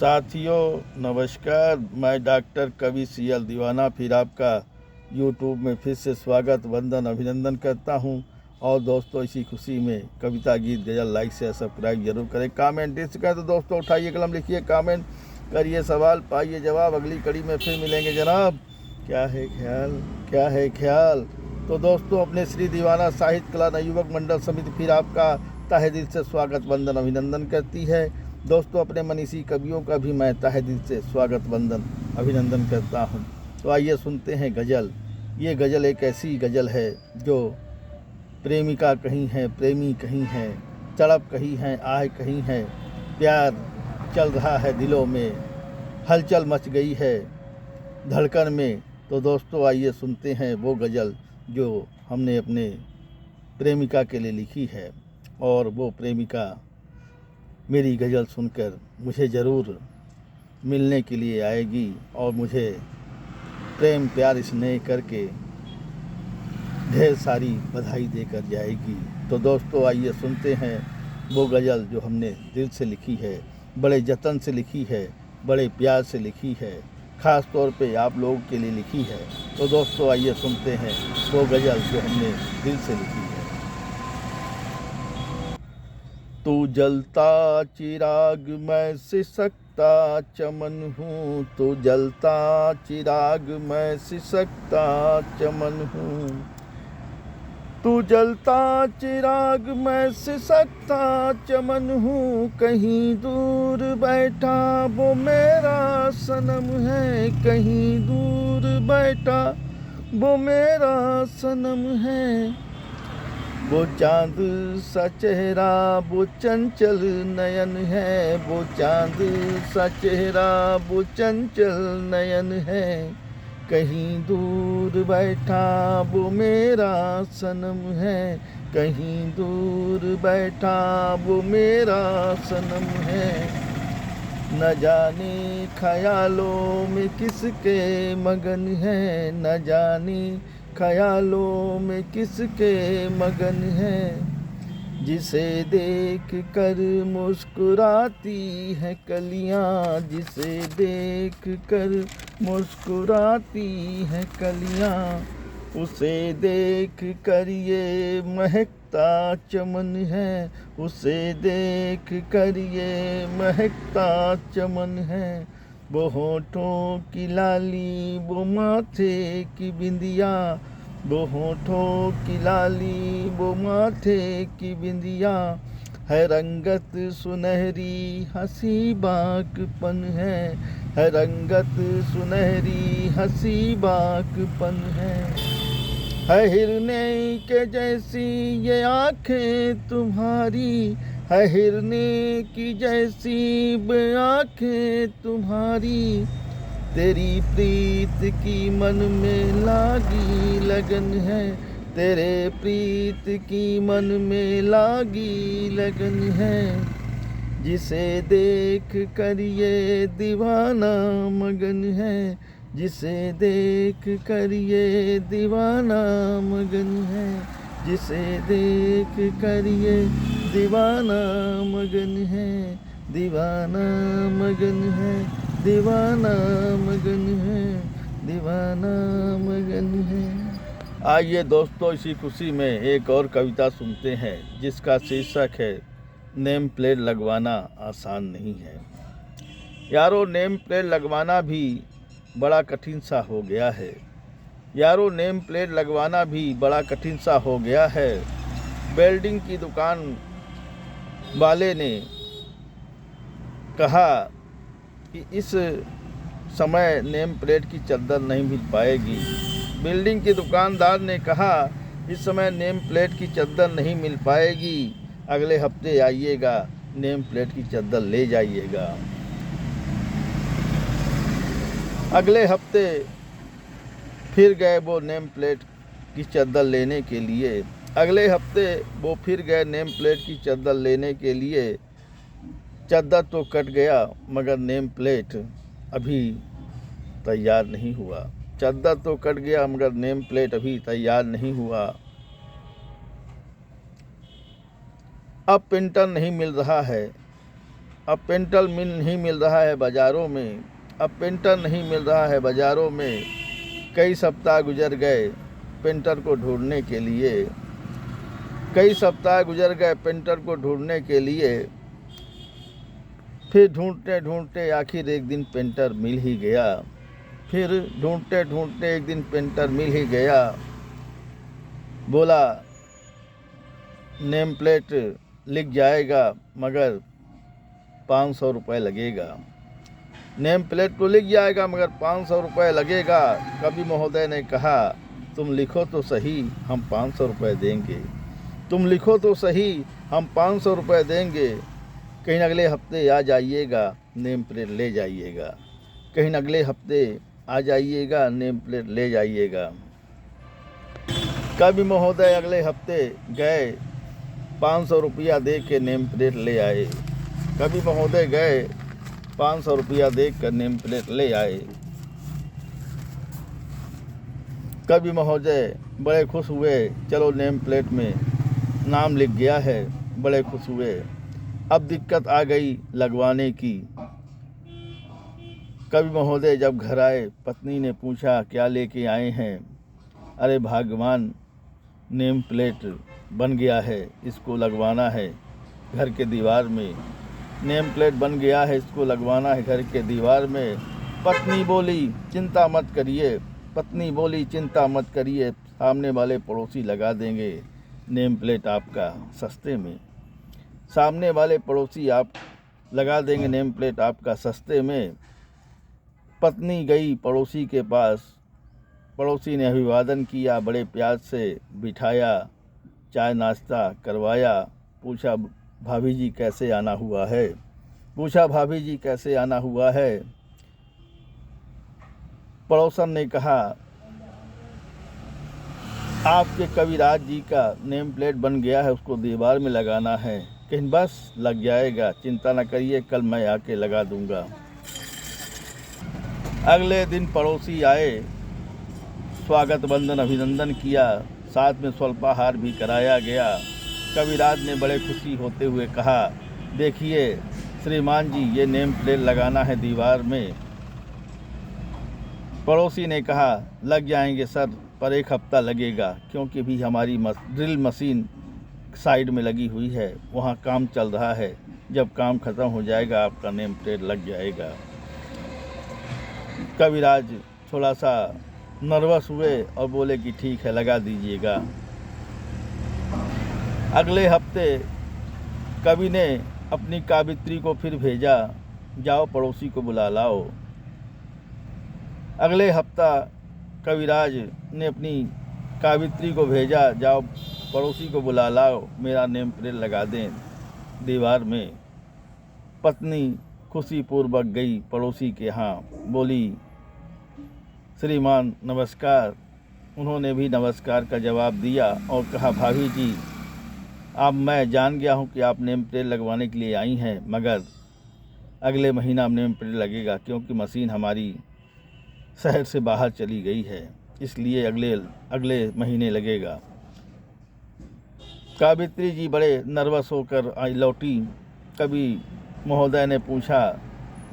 साथियों नमस्कार, मैं डॉक्टर कवि सीएल दीवाना फिर आपका यूट्यूब में फिर से स्वागत वंदन अभिनंदन करता हूं। और दोस्तों इसी खुशी में कविता गीत गज़ल लाइक शेयर सब्सक्राइब जरूर करें, कमेंट दे सकें तो दोस्तों उठाइए कलम, लिखिए कमेंट करिए, सवाल पाइए जवाब। अगली कड़ी में फिर मिलेंगे जनाब। क्या है ख्याल, क्या है ख्याल। तो दोस्तों अपने श्री दीवाना साहित्य कला नवयुवक मंडल समिति फिर आपका तहे दिल से स्वागत वंदन अभिनंदन करती है। दोस्तों अपने मनीषी कवियों का भी मैं तहे दिल से स्वागत वंदन अभिनंदन करता हूं। तो आइए सुनते हैं गज़ल। ये गज़ल एक ऐसी गज़ल है जो प्रेमिका कहीं है, प्रेमी कहीं है, तड़प कहीं है, आह कहीं है, प्यार चल रहा है दिलों में, हलचल मच गई है धड़कन में। तो दोस्तों आइए सुनते हैं वो गज़ल जो हमने अपने प्रेमिका के लिए लिखी है। और वो प्रेमिका मेरी गज़ल सुनकर मुझे ज़रूर मिलने के लिए आएगी और मुझे प्रेम प्यार स्नेह करके ढेर सारी बधाई देकर जाएगी। तो दोस्तों आइए सुनते हैं वो गज़ल जो हमने दिल से लिखी है, बड़े जतन से लिखी है, बड़े प्यार से लिखी है, ख़ास तौर पे आप लोगों के लिए लिखी है। तो दोस्तों आइए सुनते हैं वो गज़ल जो हमने दिल से लिखी है। तू जलता चिराग मैं सिसकता चमन हूँ, तू जलता चिराग मैं सिसकता चमन हूँ, तू जलता चिराग मैं सिसकता चमन हूँ, कहीं दूर बैठा वो मेरा सनम है, कहीं दूर बैठा वो मेरा सनम है। वो चाँद सा चेहरा वो चंचल नयन है, वो चाँद सा चेहरा वो चंचल नयन है, कहीं दूर बैठा वो मेरा सनम है, कहीं दूर बैठा वो मेरा सनम है। न जाने ख्यालों में किसके मगन है, न जाने ख्यालों में किसके मगन है, जिसे देख कर मुस्कुराती है कलियां, जिसे देख कर मुस्कुराती है कलियां, उसे देख कर ये महकता चमन है, उसे देख कर ये महकता चमन है। वो होठों की लाली वो माथे की बिंदिया, वो होठों की लाली वो माथे की बिंदिया, है रंगत सुनहरी हंसी बाकपन है रंगत सुनहरी हंसी बाकपन है हिरने के जैसी ये आँखें तुम्हारी, है हिरने की जैसी आँखें तुम्हारी, तेरी प्रीत की मन में लागी लगन है, तेरे प्रीत की मन में लागी लगन है, जिसे देख कर ये दीवाना मगन है, जिसे देख कर ये दीवाना मगन है, जिसे देख कर ये दीवाना मगन है, दीवाना मगन है, दीवाना मगन है, दीवाना मगन है। आइए दोस्तों इसी खुशी में एक और कविता सुनते हैं जिसका शीर्षक है नेम प्लेट लगवाना आसान नहीं है। यारो नेम प्लेट लगवाना भी बड़ा कठिन सा हो गया है, यारो नेम प्लेट लगवाना भी बड़ा कठिन सा हो गया है। वेल्डिंग की दुकान वाले ने कहा कि इस समय नेम प्लेट की चद्दर नहीं मिल पाएगी। बिल्डिंग के दुकानदार ने कहा इस समय नेम प्लेट की चद्दर नहीं मिल पाएगी, अगले हफ्ते आइएगा, नेम प्लेट की चद्दर ले जाइएगा। अगले हफ्ते फिर गए वो नेम प्लेट की चद्दर लेने के लिए, अगले हफ्ते वो फिर गए नेम प्लेट की चद्दर लेने के लिए। चद्दर तो कट गया मगर नेम प्लेट अभी तैयार नहीं हुआ, चद्दर तो कट गया मगर नेम प्लेट अभी तैयार नहीं हुआ। अब प्रिंटर नहीं मिल रहा है, अब पेंटर नहीं मिल रहा है बाज़ारों में, अब पेंटर नहीं मिल रहा है बाज़ारों में। कई सप्ताह गुजर गए पेंटर को ढूंढने के लिए, कई सप्ताह गुजर गए पेंटर को ढूंढने के लिए। फिर ढूंढते ढूंढते आखिर एक दिन पेंटर मिल ही गया, फिर ढूंढते ढूंढते एक दिन पेंटर मिल ही गया। बोला नेम प्लेट लिख जाएगा मगर 500 रुपये लगेगा। नेम प्लेट तो लिख जाएगा मगर 500 रुपये लगेगा। कवि महोदय ने कहा तुम लिखो तो सही, हम 500 रुपये देंगे। तुम लिखो तो सही, हम 500 रुपये देंगे। कहीं अगले हफ्ते आ जाइएगा, नेम प्लेट ले जाइएगा। कहीं अगले हफ्ते आ जाइएगा, नेम प्लेट ले जाइएगा। कवि महोदय अगले हफ्ते गए, 500 रुपया दे के नेम प्लेट ले आए। कवि महोदय गए, 500 रुपया दे कर नेम प्लेट ले आए। कवि महोदय बड़े खुश हुए, चलो नेम प्लेट में नाम लिख गया है, बड़े खुश हुए। अब दिक्कत आ गई लगवाने की। कवि महोदय जब घर आए, पत्नी ने पूछा क्या लेके आए हैं। अरे भगवान, नेम प्लेट बन गया है, इसको लगवाना है घर के दीवार में। नेम प्लेट बन गया है, इसको लगवाना है घर के दीवार में। पत्नी बोली चिंता मत करिए, पत्नी बोली चिंता मत करिए, सामने वाले पड़ोसी लगा देंगे नेम प्लेट आपका सस्ते में। सामने वाले पड़ोसी आप लगा देंगे नेम प्लेट आपका सस्ते में। पत्नी गई पड़ोसी के पास, पड़ोसी ने अभिवादन किया, बड़े प्यार से बिठाया, चाय नाश्ता करवाया। पूछा भाभी जी कैसे आना हुआ है, पूछा भाभी जी कैसे आना हुआ है। पड़ोसन ने कहा आपके कविराज जी का नेम प्लेट बन गया है, उसको दीवार में लगाना है। कहीं बस लग जाएगा, चिंता न करिए, कल मैं आके लगा दूंगा। अगले दिन पड़ोसी आए, स्वागत वंदन अभिनंदन किया, साथ में स्वल्पाहार भी कराया गया। कविराज ने बड़े खुशी होते हुए कहा देखिए श्रीमान जी, ये नेम प्लेट लगाना है दीवार में। पड़ोसी ने कहा लग जाएंगे सर, पर 1 हफ्ता लगेगा, क्योंकि भी हमारी ड्रिल मशीन साइड में लगी हुई है, वहाँ काम चल रहा है। जब काम ख़त्म हो जाएगा आपका नेम प्लेट लग जाएगा। कविराज थोड़ा सा नर्वस हुए और बोले कि ठीक है, लगा दीजिएगा। अगले हफ्ते कवि ने अपनी कावित्री को फिर भेजा, जाओ पड़ोसी को बुला लाओ। अगले हफ्ता कविराज ने अपनी कावित्री को भेजा, जाओ पड़ोसी को बुला लाओ, मेरा नेम प्लेट लगा दें दीवार में। पत्नी खुशीपूर्वक गई पड़ोसी के यहाँ, बोली श्रीमान नमस्कार। उन्होंने भी नमस्कार का जवाब दिया और कहा भाभी जी, अब मैं जान गया हूँ कि आप नेम प्लेट लगवाने के लिए आई हैं, मगर अगले महीना नेम प्लेट लगेगा, क्योंकि मशीन हमारी शहर से बाहर चली गई है, इसलिए अगले महीने लगेगा। कावित्री जी बड़े नर्वस होकर आई लौटी। कवि महोदय ने पूछा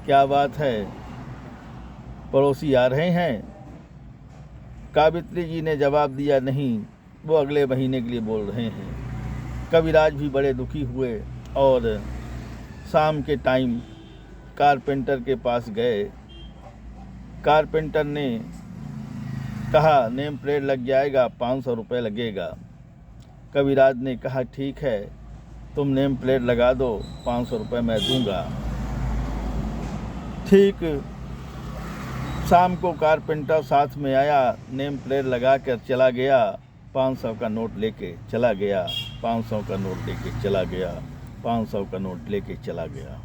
क्या बात है, पड़ोसी आ रहे हैं? कावित्री जी ने जवाब दिया नहीं, वो अगले महीने के लिए बोल रहे हैं। कविराज भी बड़े दुखी हुए और शाम के टाइम कारपेंटर के पास गए। कारपेंटर ने कहा नेम प्लेट लग जाएगा, 500 रुपये लगेगा। कविराज ने कहा ठीक है, तुम नेम प्लेट लगा दो, 500 रुपये मैं दूंगा। ठीक शाम को कारपेंटर साथ में आया, नेम प्लेट लगा कर चला गया, 500 का नोट लेके चला गया, 500 का नोट लेके चला गया, 500 का नोट लेके चला गया।